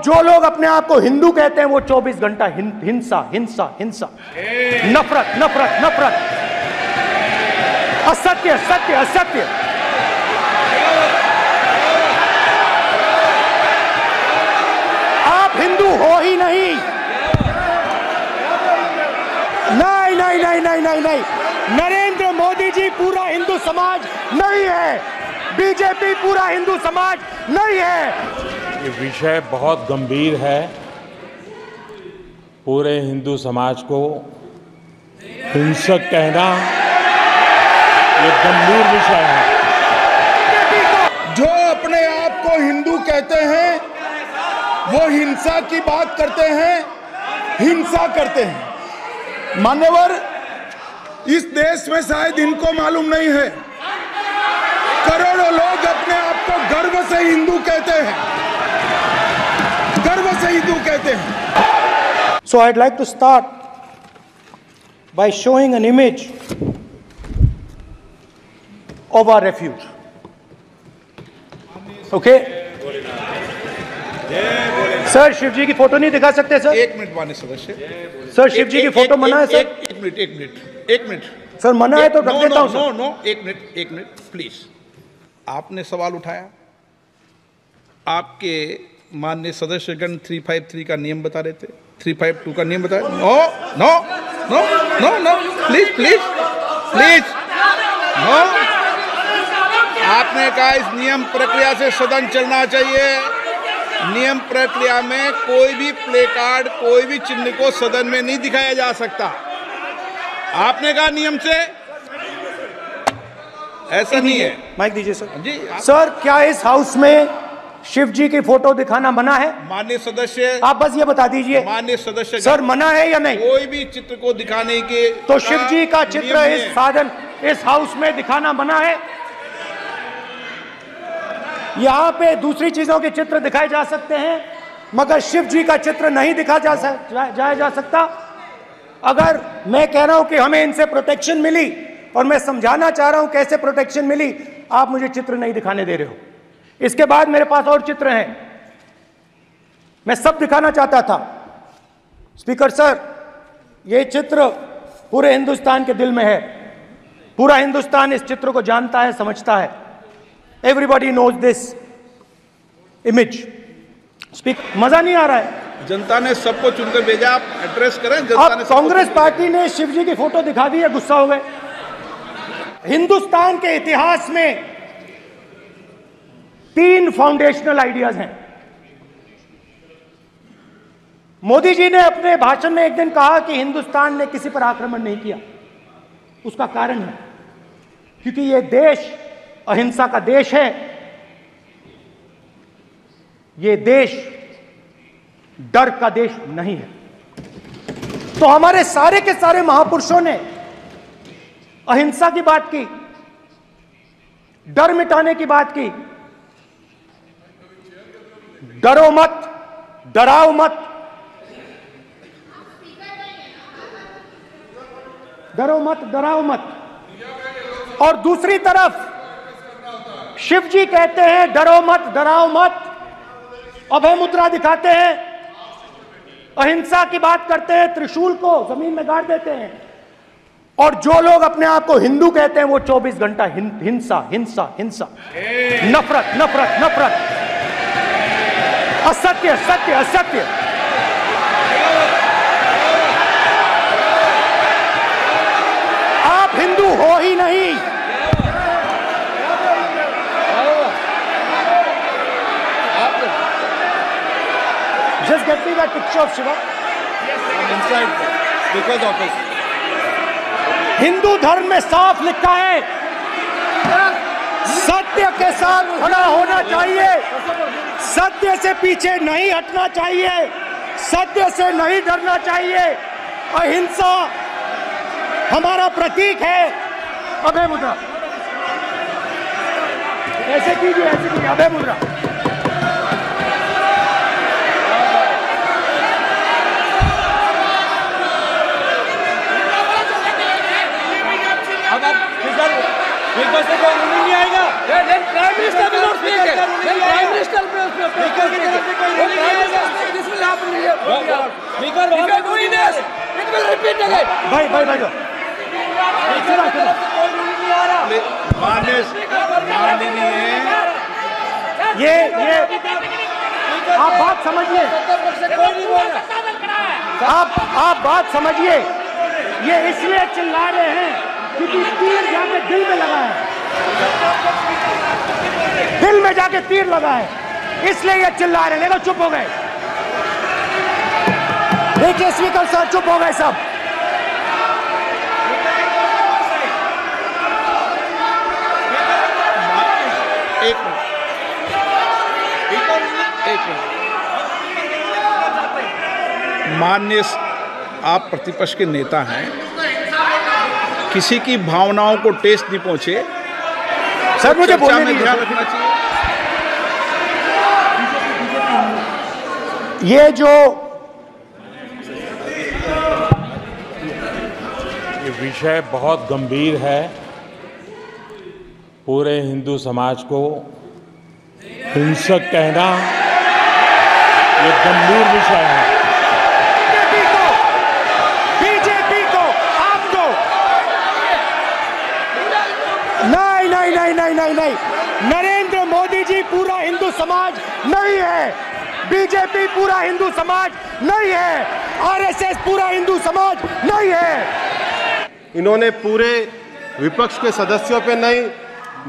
जो लोग अपने आप को हिंदू कहते हैं वो 24 घंटा हिंसा हिंसा हिंसा, नफरत नफरत नफरत, असत्य सत्य असत्य। आप हिंदू हो ही नहीं। नहीं नहीं नहीं नहीं नहीं नहीं, नरेंद्र मोदी जी पूरा हिंदू समाज नहीं है, बीजेपी पूरा हिंदू समाज नहीं है। ये विषय बहुत गंभीर है। पूरे हिंदू समाज को हिंसक कहना ये गंभीर विषय है। जो अपने आप को हिंदू कहते हैं वो हिंसा की बात करते हैं, हिंसा करते हैं। मान्यवर, इस देश में शायद इनको मालूम नहीं है, करोड़ों लोग अपने आप को गर्व से हिंदू कहते हैं, गर्व से हिंदू कहते हैं। So I'd like to start by showing an image of our refuge. Okay? Sir Shiv ji की फोटो नहीं दिखा सकते सर? एक मिनट माननीय सदस्य, सर शिव जी की फोटो मना है सर? एक मिनट सर मना है तो रख देता हूं सर। नो, एक मिनट प्लीज। आपने सवाल उठाया, आपके माननीय सदस्यगण 353 का नियम बता रहे थे, 352 का नियम बताया। No no no no no, please please please, no. आपने कहा इस नियम प्रक्रिया से सदन चलना चाहिए। नियम प्रक्रिया में कोई भी प्ले कार्ड, कोई भी चिन्ह को सदन में नहीं दिखाया जा सकता। आपने कहा नियम से, ऐसा नहीं है। माइक दीजिए सर जी। सर क्या इस हाउस में शिव जी की फोटो दिखाना मना है? माननीय सदस्य, आप बस ये बता दीजिए माननीय सदस्य सर मना है या नहीं? कोई भी चित्र को दिखाने के तो शिव जी का चित्र इस हाउस में दिखाना मना है। यहाँ पे दूसरी चीजों के चित्र दिखाए जा सकते हैं मगर शिव जी का चित्र नहीं दिखा जा सकता। अगर मैं कह रहा हूं कि हमें इनसे प्रोटेक्शन मिली और मैं समझाना चाह रहा हूं कैसे प्रोटेक्शन मिली, आप मुझे चित्र नहीं दिखाने दे रहे हो। इसके बाद मेरे पास और चित्र हैं, मैं सब दिखाना चाहता था। स्पीकर सर, ये चित्र पूरे हिंदुस्तान के दिल में है, पूरा हिंदुस्तान इस चित्र को जानता है, समझता है। Everybody knows this image. मजा नहीं आ रहा है? जनता ने सबको चुनकर भेजा, आप एड्रेस करें। जनता ने कांग्रेस पार्टी ने शिव जी की फोटो दिखा दी है, गुस्सा हो गए। हिंदुस्तान के इतिहास में 3 फाउंडेशनल आइडियाज हैं। मोदी जी ने अपने भाषण में एक दिन कहा कि हिंदुस्तान ने किसी पर आक्रमण नहीं किया। उसका कारण है क्योंकि यह देश अहिंसा का देश है, यह देश डर का देश नहीं है। तो हमारे सारे के सारे महापुरुषों ने अहिंसा की बात की, डर मिटाने की बात की। डरो मत, डराओ मत, डरो मत, डराओ मत। और दूसरी तरफ शिव जी कहते हैं डरो मत, डराओ मत, अभय मुद्रा दिखाते हैं, अहिंसा की बात करते हैं, त्रिशूल को जमीन में गाड़ देते हैं। और जो लोग अपने आप को हिंदू कहते हैं वो 24 घंटा हिंसा हिंसा हिंसा, नफरत नफरत नफरत, असत्य सत्य असत्य। आप हिंदू हो ही नहीं। Just get me that picture of Shiva. inside because of us. Hindu धर्म में साफ लिखा है, सत्य के साथ खड़ा होना चाहिए, सत्य से पीछे नहीं हटना चाहिए, सत्य से नहीं डरना चाहिए। अहिंसा हमारा प्रतीक है। अभय मुद्रा ऐसे कीजिए, ऐसे कीजिए, अभय मुद्रा। अब आप स्पीकर से कोई नहीं आएगा। प्राइम मिनिस्टर भी नोट नहीं है। प्राइम मिनिस्टर पे उस पे पीटेंगे। भाई भाई भाई ये आप बात समझिए, आप बात समझिए। ये इसलिए चिल्ला रहे हैं क्योंकि तीर जाके दिल में लगा है, दिल में जाके तीर लगा है, इसलिए ये चिल्ला रहे हैं। देखो चुप हो गए, देखिए स्पीकर साहब चुप हो गए सब। एक मिनट, माननीय आप प्रतिपक्ष के नेता हैं, किसी की भावनाओं को ठेस नहीं पहुंचे सर, मुझे बोलने में दीजिए। ध्यान रखना चाहिए। ये जो ये विषय बहुत गंभीर है, पूरे हिंदू समाज को हिंसक कहना ये गंभीर विषय है। बीजेपी को आपको नहीं नहीं नहीं नहीं नहीं नहीं, नरेंद्र मोदी जी पूरा हिंदू समाज नहीं है, बीजेपी पूरा हिंदू समाज नहीं है, आरएसएस पूरा हिंदू समाज नहीं है। इन्होंने पूरे विपक्ष के सदस्यों पे नहीं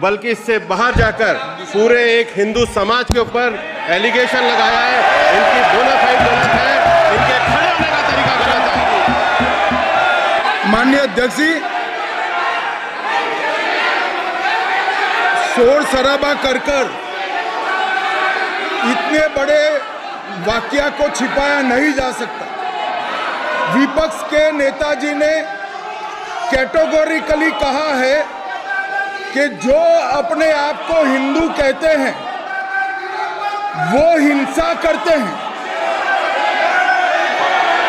बल्कि इससे बाहर जाकर पूरे एक हिंदू समाज के ऊपर एलिगेशन लगाया है। इनकी बोनाफाइड गलत है, इनके खड़े होने का तरीका गलत है। माननीय अध्यक्ष जी, शोर शराबा कर इतने बड़े वाकया को छिपाया नहीं जा सकता। विपक्ष के नेताजी ने कैटेगोरिकली कहा है कि जो अपने आप को हिंदू कहते हैं वो हिंसा करते हैं।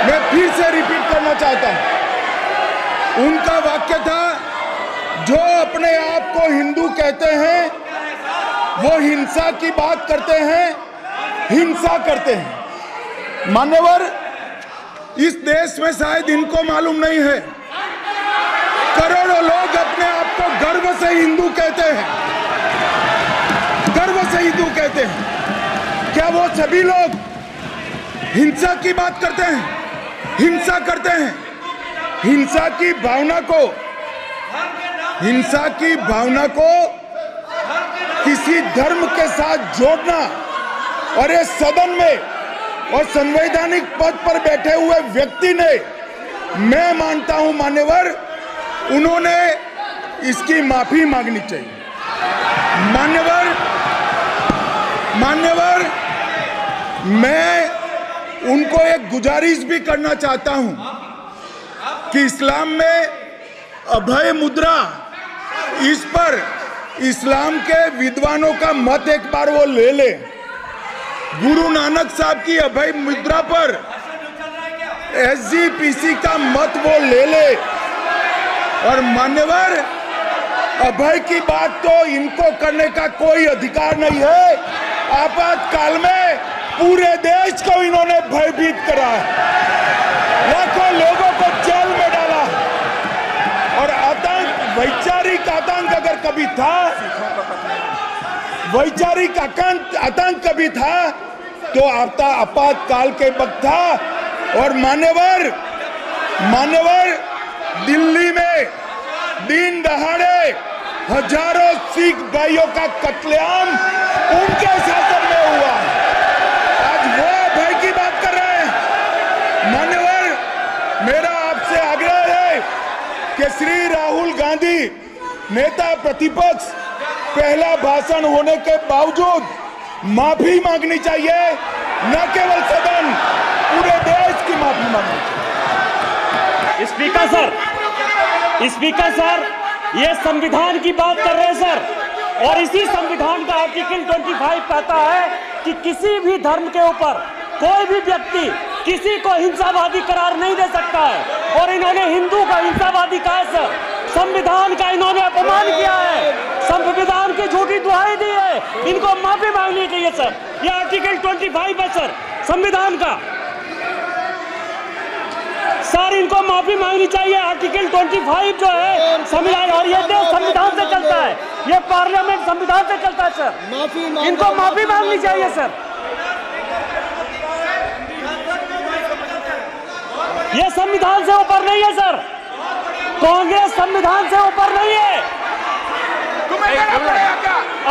मैं फिर से रिपीट करना चाहता हूं, उनका वाक्य था जो अपने आप को हिंदू कहते हैं वो हिंसा की बात करते हैं, हिंसा करते हैं। मान्यवर, इस देश में शायद इनको मालूम नहीं है, करोड़ों लोग अपने आप को गर्व से हिंदू कहते हैं, गर्व से हिंदू कहते हैं। क्या वो सभी लोग हिंसा की बात करते हैं, हिंसा करते हैं? हिंसा की भावना को किसी धर्म के साथ जोड़ना और इस सदन में और संवैधानिक पद पर बैठे हुए व्यक्ति ने, मैं मानता हूं मान्यवर, उन्होंने इसकी माफी मांगनी चाहिए। मान्यवर, मैं उनको एक गुजारिश भी करना चाहता हूं कि इस्लाम में अभय मुद्रा, इस पर इस्लाम के विद्वानों का मत एक बार वो ले ले। गुरु नानक साहब की अभय मुद्रा पर एसजीपीसी का मत वो ले ले। और मान्यवर, अभय की बात तो इनको करने का कोई अधिकार नहीं है। आपातकाल में पूरे देश को इन्होंने भयभीत करा है, लाखों लोगों को जेल में डाला। और आतंक, वैचारिक आतंक अगर कभी था, वैचारिक आतंक कभी था तो आपातकाल के वक्त था। और मान्यवर, दिल्ली में दिन दहाड़े हजारों सिख भाइयों का कत्लेआम उनके शासन में हुआ। आज वो भय की बात कर रहे हैं। मान्यवर, मेरा आपसे आग्रह है कि श्री राहुल गांधी, नेता प्रतिपक्ष, पहला भाषण होने के बावजूद माफी मांगनी चाहिए, न केवल सदन, पूरे देश की माफी मांगनी चाहिए। स्पीकर सर, ये संविधान की बात कर रहे हैं सर, और इसी संविधान का आर्टिकल 25 कहता है कि किसी भी धर्म के ऊपर कोई भी व्यक्ति किसी को हिंसावादी करार नहीं दे सकता है। और इन्होंने हिंदू को हिंसावादी कहा है सर, संविधान का इन्होंने अपमान किया है, संविधान की झूठी दुहाई दी है, इनको माफी मांगनी चाहिए सर। ये आर्टिकल 25 है सर संविधान का। सर इनको माफी मांगनी चाहिए। आर्टिकल 25 जो है संविधान, और ये देश संविधान से चलता है, ये पार्लियामेंट संविधान से चलता है सर। इनको माफी मांगनी चाहिए सर। ये संविधान से ऊपर नहीं है सर, कांग्रेस संविधान से ऊपर नहीं है।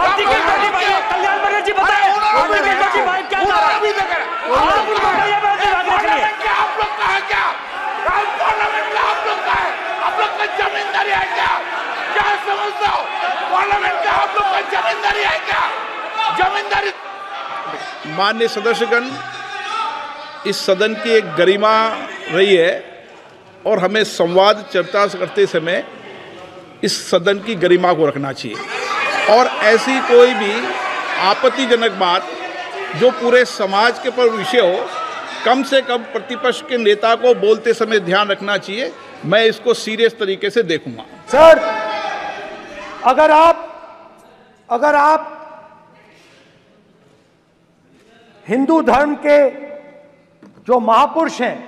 आर्टिकल 25 कल्याण बनर्जी बताए आर्टिकल 25 क्या कह रहा है? आप उनको कहिए क्या आप लोग का है क्या? पार्लियामेंट का आप लोग का है? आप लोग का जमींदारी है क्या? क्या समझते हो? पार्लियामेंट का आप लोग का जमींदारी है क्या? जमींदारी। माननीय सदस्यगण, इस सदन की एक गरिमा रही है और हमें संवाद चर्चा करते समय इस सदन की गरिमा को रखना चाहिए और ऐसी कोई भी आपत्तिजनक बात जो पूरे समाज के पर विषय हो, कम से कम प्रतिपक्ष के नेता को बोलते समय ध्यान रखना चाहिए। मैं इसको सीरियस तरीके से देखूंगा। सर, अगर आप हिंदू धर्म के जो महापुरुष हैं,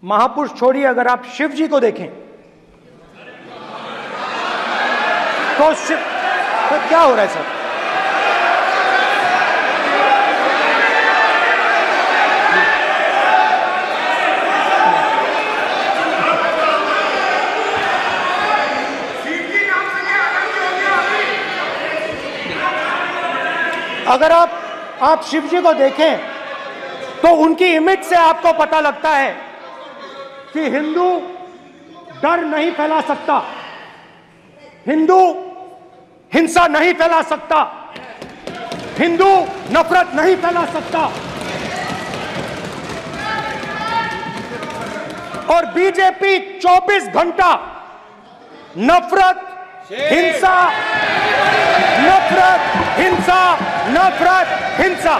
महापुरुष छोड़िए, अगर आप शिव जी को देखें तो क्या हो रहा है सर? अगर आप शिव जी को देखें तो उनकी इमेज से आपको पता लगता है कि हिंदू डर नहीं फैला सकता, हिंदू हिंसा नहीं फैला सकता, हिंदू नफरत नहीं फैला सकता। और बीजेपी 24 घंटा नफरत, हिंसा, नफरत, हिंसा, नफरत, हिंसा।